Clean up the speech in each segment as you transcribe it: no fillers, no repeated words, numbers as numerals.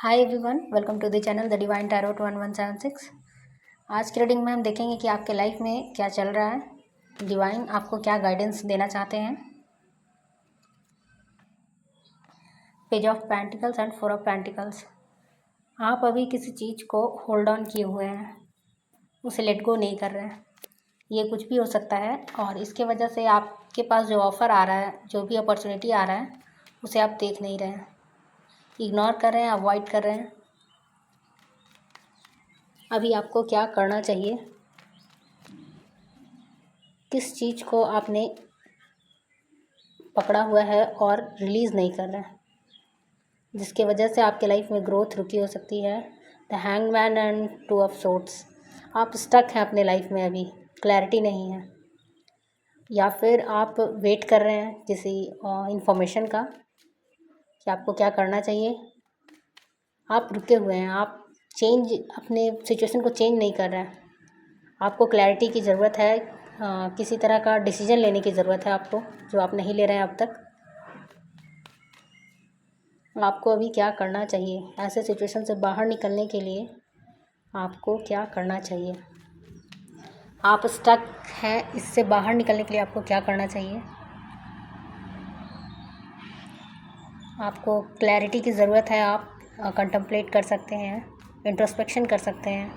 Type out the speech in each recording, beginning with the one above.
Hi everyone, welcome to the channel the divine tarot 1176। आज की reading में हम देखेंगे कि आपके लाइफ में क्या चल रहा है, डिवाइन आपको क्या गाइडेंस देना चाहते हैं। Page of pentacles and four of pentacles. आप अभी किसी चीज़ को होल्ड ऑन किए हुए हैं, उसे लेट गो नहीं कर रहे हैं। ये कुछ भी हो सकता है और इसके वजह से आपके पास जो ऑफ़र आ रहा है, जो भी अपॉर्चुनिटी आ रहा है, उसे आप देख नहीं रहे हैं, इग्नोर कर रहे हैं, अवॉइड कर रहे हैं। अभी आपको क्या करना चाहिए, किस चीज़ को आपने पकड़ा हुआ है और रिलीज़ नहीं कर रहा है, जिसके वजह से आपके लाइफ में ग्रोथ रुकी हो सकती है। The hangman and two of swords. आप स्टक हैं अपने लाइफ में, अभी क्लैरिटी नहीं है, या फिर आप वेट कर रहे हैं किसी इंफॉर्मेशन का कि आपको क्या करना चाहिए। आप रुके हुए हैं, आप चेंज अपने सिचुएशन को चेंज नहीं कर रहे हैं। आपको क्लैरिटी की ज़रूरत है, किसी तरह का डिसीजन लेने की ज़रूरत है आपको, जो आप नहीं ले रहे हैं अब तक। आपको अभी क्या करना चाहिए, ऐसे सिचुएशन से बाहर निकलने के लिए आपको क्या करना चाहिए। आप स्टक हैं, इससे बाहर निकलने के लिए आपको क्या करना चाहिए। आपको क्लैरिटी की ज़रूरत है। आप कंtemplate कर सकते हैं, इंट्रोस्पेक्शन कर सकते हैं,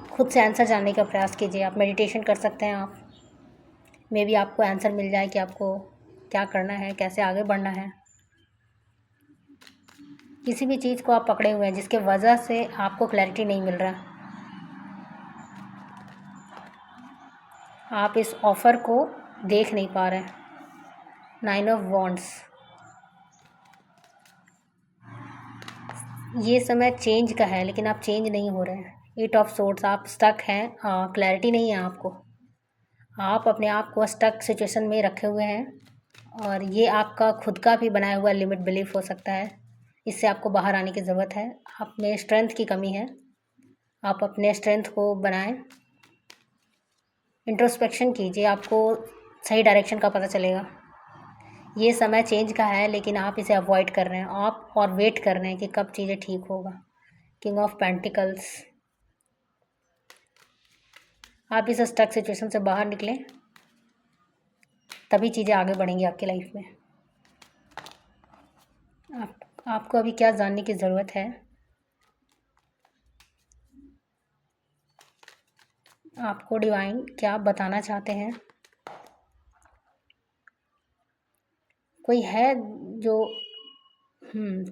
खुद से आंसर जानने का प्रयास कीजिए। आप मेडिटेशन कर सकते हैं। आप मे बी आपको आंसर मिल जाए कि आपको क्या करना है, कैसे आगे बढ़ना है। किसी भी चीज़ को आप पकड़े हुए हैं जिसके वजह से आपको क्लैरिटी नहीं मिल रहा, आप इस ऑफ़र को देख नहीं पा रहे हैं। 9 ऑफ वॉन्ड्स। ये समय चेंज का है, लेकिन आप चेंज नहीं हो रहे हैं। 8 ऑफ सोर्ड्स। आप स्टक हैं, क्लैरिटी नहीं है आपको। आप अपने आप को स्टक सिचुएशन में रखे हुए हैं और ये आपका खुद का भी बनाया हुआ लिमिट बिलीफ हो सकता है। इससे आपको बाहर आने की ज़रूरत है। आप में स्ट्रेंथ की कमी है, आप अपने स्ट्रेंथ को बनाएं। इंट्रोस्पेक्शन कीजिए, आपको सही डायरेक्शन का पता चलेगा। ये समय चेंज का है, लेकिन आप इसे अवॉइड कर रहे हैं आप, और वेट कर रहे हैं कि कब चीज़ें ठीक होगा। King of pentacles. आप इस स्टक सिचुएशन से बाहर निकलें, तभी चीज़ें आगे बढ़ेंगी आपकी लाइफ में। आपको अभी क्या जानने की ज़रूरत है, आपको डिवाइन क्या बताना चाहते हैं। कोई है जो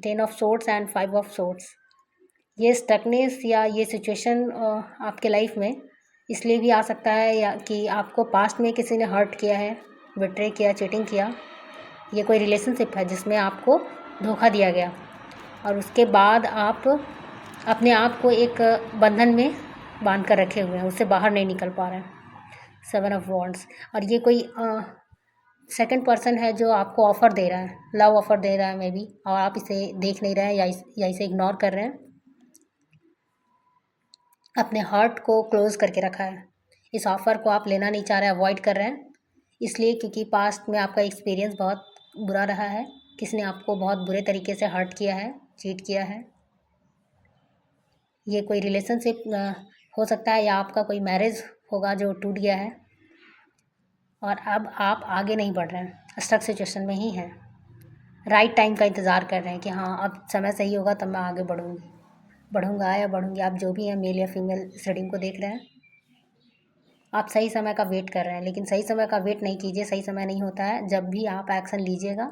10 of swords and 5 of swords. ये स्टकनेस या ये सिचुएशन आपके लाइफ में इसलिए भी आ सकता है या कि आपको पास्ट में किसी ने हर्ट किया है, बिट्रे किया, चीटिंग किया। ये कोई रिलेशनशिप है जिसमें आपको धोखा दिया गया और उसके बाद आप अपने आप को एक बंधन में बांध कर रखे हुए हैं, उससे बाहर नहीं निकल पा रहे हैं। 7 ऑफ वॉन्ड्स। और ये कोई सेकंड पर्सन है जो आपको ऑफ़र दे रहा है, लव ऑफ़र दे रहा है मे बी, और आप इसे देख नहीं रहे हैं या इसे इग्नोर कर रहे हैं। अपने हार्ट को क्लोज़ करके रखा है। इस ऑफ़र को आप लेना नहीं चाह रहे हैं, अवॉइड कर रहे हैं, इसलिए क्योंकि पास्ट में आपका एक्सपीरियंस बहुत बुरा रहा है। किसी ने आपको बहुत बुरे तरीके से हर्ट किया है, चीट किया है। ये कोई रिलेशनशिप हो सकता है या आपका कोई मैरिज होगा जो टूट गया है और अब आप आगे नहीं बढ़ रहे हैं, स्टक सिचुएशन में ही हैं। राइट टाइम का इंतज़ार कर रहे हैं कि हाँ, अब समय सही होगा तब मैं आगे बढ़ूँगा या बढ़ूँगी। आप जो भी हैं, मेल या फीमेल, इस रीडिंग को देख रहे हैं, आप सही समय का वेट कर रहे हैं, लेकिन सही समय का वेट नहीं कीजिए। सही समय नहीं होता है। जब भी आप एक्शन लीजिएगा,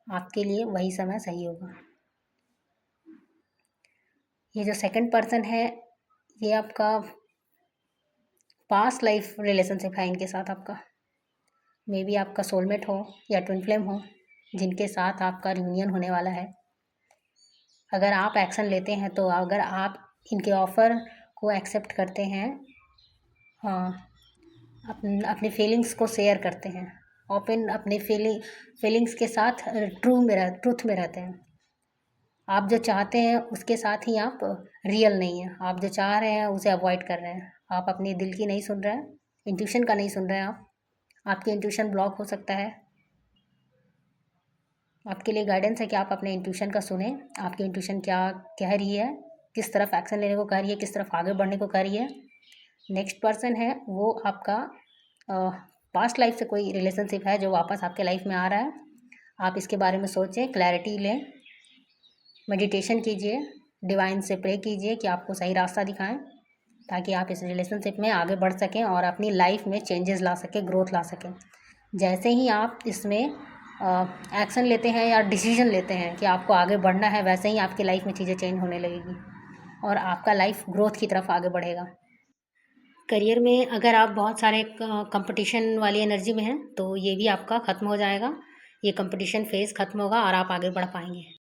आपके लिए वही समय सही होगा। ये जो सेकंड पर्सन है, ये आपका पास्ट लाइफ रिलेशनशिप है इनके साथ आपका। मे बी आपका सोलमेट हो या ट्विन फ्लेम हो, जिनके साथ आपका रियूनियन होने वाला है। अगर आप एक्शन लेते हैं, तो अगर आप इनके ऑफ़र को एक्सेप्ट करते हैं, हाँ, अपनी फीलिंग्स को शेयर करते हैं, ओपन अपने फीलिंग्स के साथ ट्रूथ में रहते हैं। आप जो चाहते हैं उसके साथ ही आप रियल नहीं हैं। आप जो चाह रहे हैं उसे अवॉइड कर रहे हैं। आप अपने दिल की नहीं सुन रहे हैं, इंट्यूशन का नहीं सुन रहे हैं। आपकी इंट्यूशन ब्लॉक हो सकता है। आपके लिए गाइडेंस है कि आप अपने इंट्यूशन का सुने, आपकी इंट्यूशन क्या कह रही है, किस तरफ एक्शन लेने को कह रही है, किस तरफ आगे बढ़ने को कह रही है। नेक्स्ट पर्सन है वो आपका पास्ट लाइफ से कोई रिलेशनशिप है जो वापस आपके लाइफ में आ रहा है। आप इसके बारे में सोचें, क्लैरिटी लें, मेडिटेशन कीजिए, डिवाइन से प्रे कीजिए कि आपको सही रास्ता दिखाएं, ताकि आप इस रिलेशनशिप में आगे बढ़ सकें और अपनी लाइफ में चेंजेस ला सकें, ग्रोथ ला सकें। जैसे ही आप इसमें एक्शन लेते हैं या डिसीजन लेते हैं कि आपको आगे बढ़ना है, वैसे ही आपकी लाइफ में चीज़ें चेंज होने लगेगी और आपका लाइफ ग्रोथ की तरफ आगे बढ़ेगा। करियर में अगर आप बहुत सारे कंपटीशन वाली एनर्जी में हैं तो ये भी आपका ख़त्म हो जाएगा। ये कंपटीशन फेज़ ख़त्म होगा और आप आगे बढ़ पाएंगे।